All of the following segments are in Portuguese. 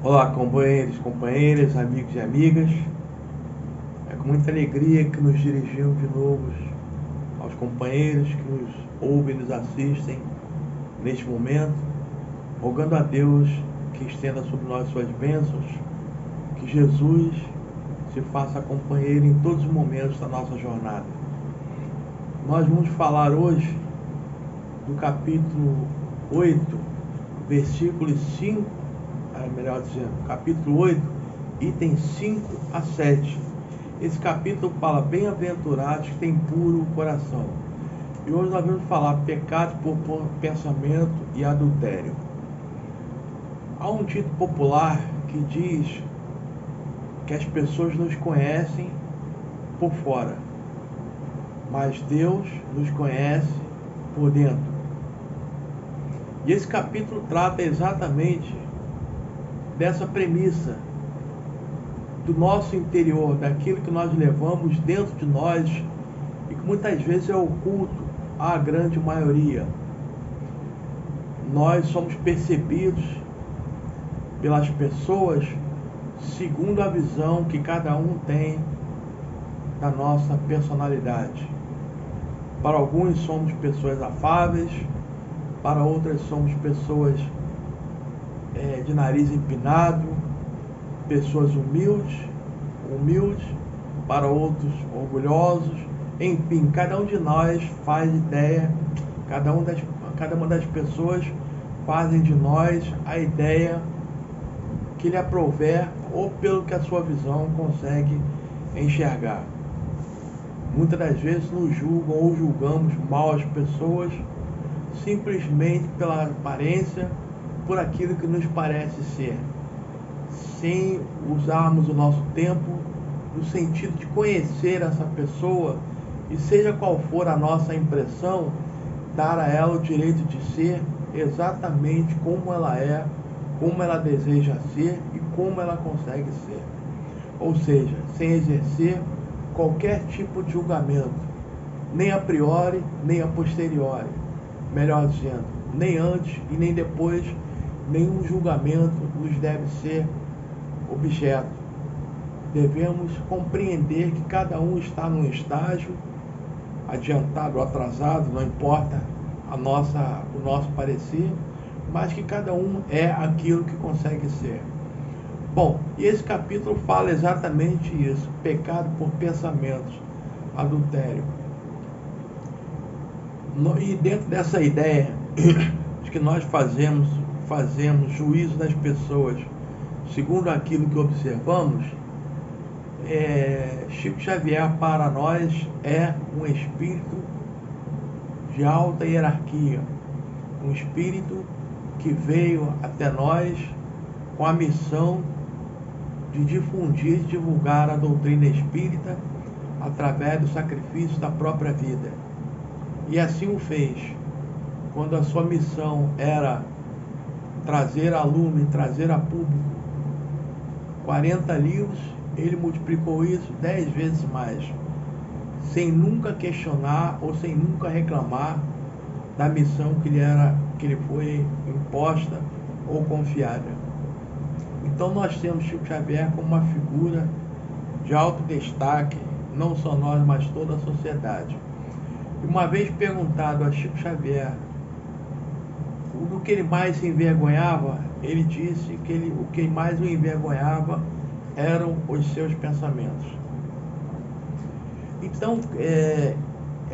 Olá, companheiros, companheiras, amigos e amigas. É com muita alegria que nos dirigimos de novo aos companheiros que nos ouvem e nos assistem neste momento, rogando a Deus que estenda sobre nós suas bênçãos, que Jesus se faça companheiro em todos os momentos da nossa jornada. Nós vamos falar hoje do capítulo 8, versículos 5, melhor dizendo, capítulo 8, itens 5 a 7. Esse capítulo fala: bem-aventurados que têm puro coração. E hoje nós vamos falar pecado por pensamento e adultério. Há um dito popular que diz que as pessoas nos conhecem por fora, mas Deus nos conhece por dentro. E esse capítulo trata exatamente dessa premissa do nosso interior, daquilo que nós levamos dentro de nós e que muitas vezes é oculto à grande maioria. Nós somos percebidos pelas pessoas segundo a visão que cada um tem da nossa personalidade. Para alguns somos pessoas afáveis, para outras somos pessoas de nariz empinado, pessoas humildes, para outros orgulhosos. Enfim, cada um de nós faz ideia, cada uma das pessoas fazem de nós a ideia que lhe aprouver ou pelo que a sua visão consegue enxergar. Muitas das vezes nos julgam ou julgamos mal as pessoas simplesmente pela aparência, por aquilo que nos parece ser, sem usarmos o nosso tempo no sentido de conhecer essa pessoa e, seja qual for a nossa impressão, dar a ela o direito de ser exatamente como ela é, como ela deseja ser e como ela consegue ser. Ou seja, sem exercer qualquer tipo de julgamento, nem a priori, nem a posteriori. Melhor dizendo, nem antes e nem depois, nenhum julgamento nos deve ser objeto. Devemos compreender que cada um está num estágio, adiantado ou atrasado, não importa o nosso parecer, mas que cada um é aquilo que consegue ser. Bom, e esse capítulo fala exatamente isso: pecado por pensamentos, adultério. E dentro dessa ideia de que nós fazemos juízo das pessoas segundo aquilo que observamos, Chico Xavier para nós é um espírito de alta hierarquia, um espírito que veio até nós com a missão de difundir e divulgar a doutrina espírita através do sacrifício da própria vida. E assim o fez. Quando a sua missão era trazer a lume, trazer a público 40 livros, ele multiplicou isso 10 vezes mais, sem nunca questionar ou sem nunca reclamar da missão que lhe foi imposta ou confiada. Então nós temos Chico Xavier como uma figura de alto destaque, não só nós, mas toda a sociedade. E uma vez perguntado a Chico Xavier do que ele mais se envergonhava, ele disse que o que mais o envergonhava eram os seus pensamentos. Então,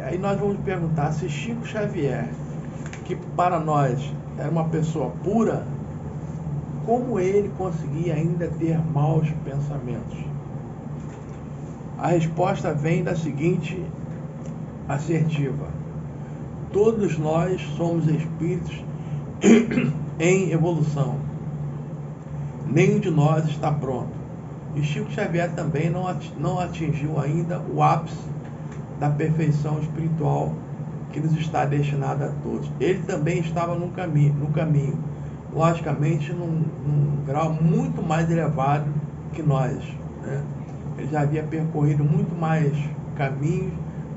aí nós vamos perguntar se Chico Xavier, que para nós era uma pessoa pura, como ele conseguia ainda ter maus pensamentos? A resposta vem da seguinte assertiva: todos nós somos espíritos em evolução. Nenhum de nós está pronto. E Chico Xavier também não atingiu ainda o ápice da perfeição espiritual que nos está destinada a todos. Ele também estava no caminho, logicamente num grau muito mais elevado que nós, né? Ele já havia percorrido muito mais caminhos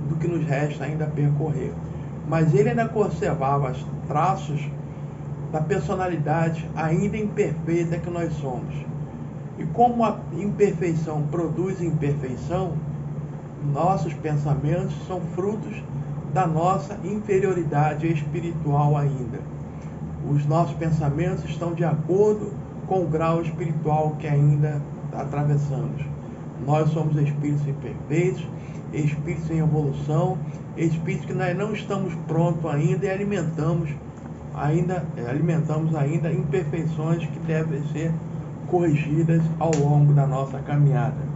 do que nos resta ainda percorrer. Mas ele ainda conservava traços da personalidade ainda imperfeita que nós somos. E como a imperfeição produz imperfeição, nossos pensamentos são frutos da nossa inferioridade espiritual ainda. Os nossos pensamentos estão de acordo com o grau espiritual que ainda atravessamos. Nós somos espíritos imperfeitos, espíritos em evolução, espíritos que nós não estamos prontos ainda e alimentamos ainda imperfeições que devem ser corrigidas ao longo da nossa caminhada.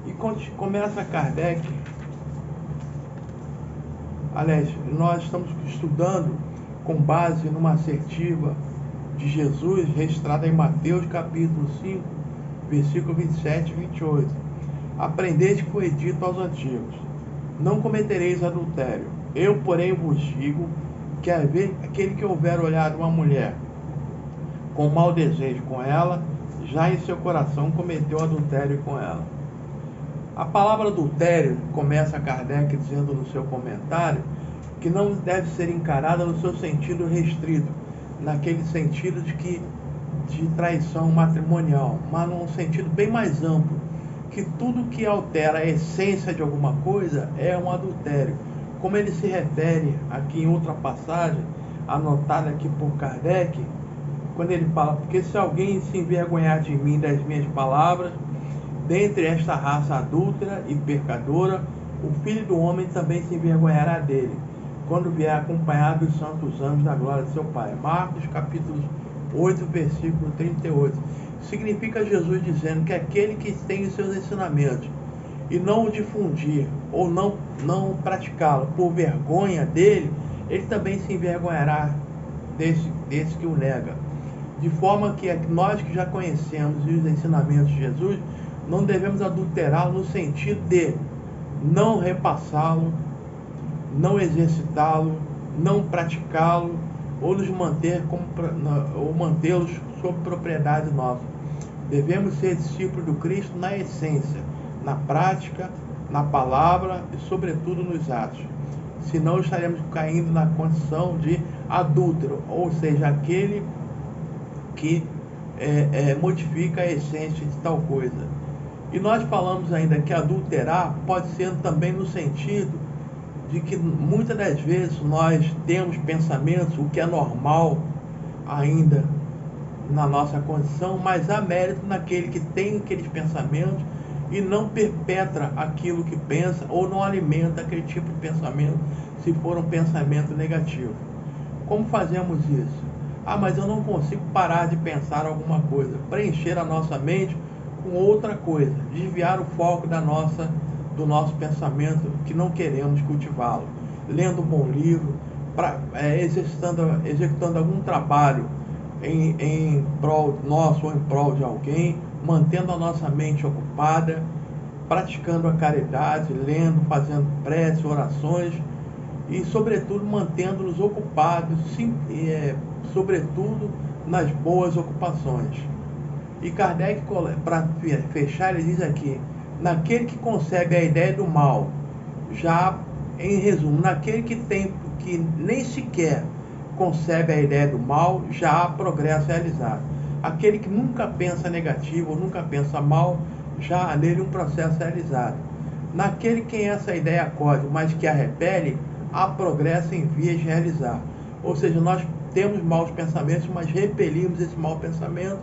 E quando começa Kardec, aliás, nós estamos estudando com base numa assertiva de Jesus registrada em Mateus capítulo 5, versículo 27 e 28. Aprendeste que foi dito aos antigos: não cometereis adultério. Eu, porém, vos digo que aquele que houver olhado uma mulher com mau desejo com ela, já em seu coração cometeu adultério com ela. A palavra adultério, começa Kardec dizendo no seu comentário, que não deve ser encarada no seu sentido restrito, naquele sentido de traição matrimonial, mas num sentido bem mais amplo, que tudo que altera a essência de alguma coisa é um adultério. Como ele se refere aqui em outra passagem, anotada aqui por Kardec, quando ele fala: porque se alguém se envergonhar de mim, das minhas palavras, dentre esta raça adúltera e pecadora, o Filho do Homem também se envergonhará dele, quando vier acompanhado dos santos anjos da glória de seu Pai. Marcos capítulo 8, versículo 38. Significa Jesus dizendo que aquele que tem os seus ensinamentos e não o difundir ou não praticá-lo por vergonha dele, ele também se envergonhará desse que o nega. De forma que nós que já conhecemos os ensinamentos de Jesus, não devemos adulterá-lo no sentido de não repassá-lo, não exercitá-lo, não praticá-lo, ou nos manter ou mantê-los sob propriedade nossa. Devemos ser discípulos do Cristo na essência, na prática, na palavra e sobretudo nos atos. Senão estaremos caindo na condição de adúltero, ou seja, aquele que modifica a essência de tal coisa. E nós falamos ainda que adulterar pode ser também no sentido de que muitas das vezes nós temos pensamentos, o que é normal ainda na nossa condição, mas há mérito naquele que tem aqueles pensamentos e não perpetra aquilo que pensa ou não alimenta aquele tipo de pensamento, se for um pensamento negativo. Como fazemos isso? Mas eu não consigo parar de pensar alguma coisa. Preencher a nossa mente com outra coisa, desviar o foco do nosso pensamento que não queremos cultivá-lo, lendo um bom livro, executando algum trabalho em prol nosso ou em prol de alguém, mantendo a nossa mente ocupada, praticando a caridade, lendo, fazendo preces, orações e, sobretudo, mantendo-nos ocupados, sobretudo nas boas ocupações. E Kardec, para fechar, ele diz aqui: naquele que concebe a ideia do mal, já em resumo, naquele que nem sequer concebe a ideia do mal, já há progresso realizado. Aquele que nunca pensa negativo ou nunca pensa mal, já há nele um processo realizado. Naquele que essa ideia acode, mas que a repele, há progresso em vias de realizar. Ou seja, nós temos maus pensamentos, mas repelimos esse mau pensamento,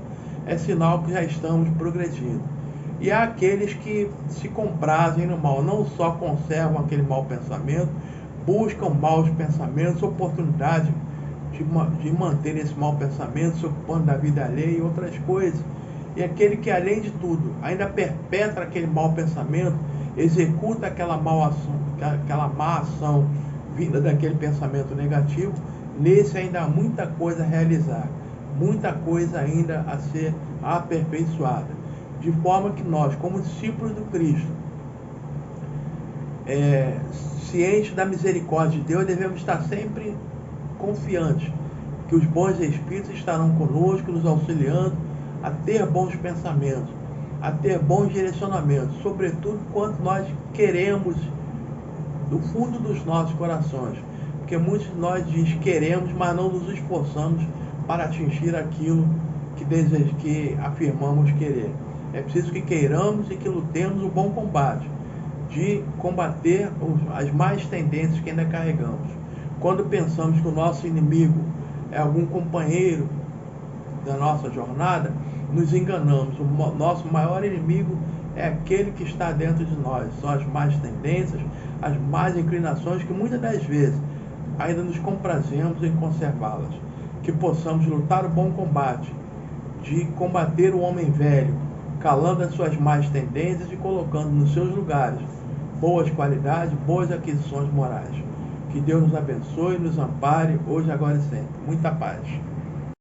é sinal que já estamos progredindo. E há aqueles que se comprazem no mal, não só conservam aquele mau pensamento, buscam maus pensamentos, oportunidade de manter esse mau pensamento, se ocupando da vida alheia e outras coisas. E aquele que, além de tudo, ainda perpetra aquele mau pensamento, executa aquela má ação vinda daquele pensamento negativo, nesse ainda há muita coisa a realizar, muita coisa ainda a ser aperfeiçoada. De forma que nós, como discípulos do Cristo, cientes da misericórdia de Deus, devemos estar sempre confiantes que os bons espíritos estarão conosco, nos auxiliando a ter bons pensamentos, a ter bons direcionamentos, sobretudo quando nós queremos do fundo dos nossos corações, porque muitos de nós queremos, mas não nos esforçamos para atingir aquilo que afirmamos querer. É preciso que queiramos e que lutemos o bom combate, de combater as más tendências que ainda carregamos. Quando pensamos que o nosso inimigo é algum companheiro da nossa jornada, nos enganamos. O nosso maior inimigo é aquele que está dentro de nós. São as más tendências, as más inclinações que muitas das vezes ainda nos comprazemos em conservá-las. Que possamos lutar o bom combate, de combater o homem velho, calando as suas más tendências e colocando nos seus lugares boas qualidades, boas aquisições morais. Que Deus nos abençoe e nos ampare hoje, agora e sempre. Muita paz.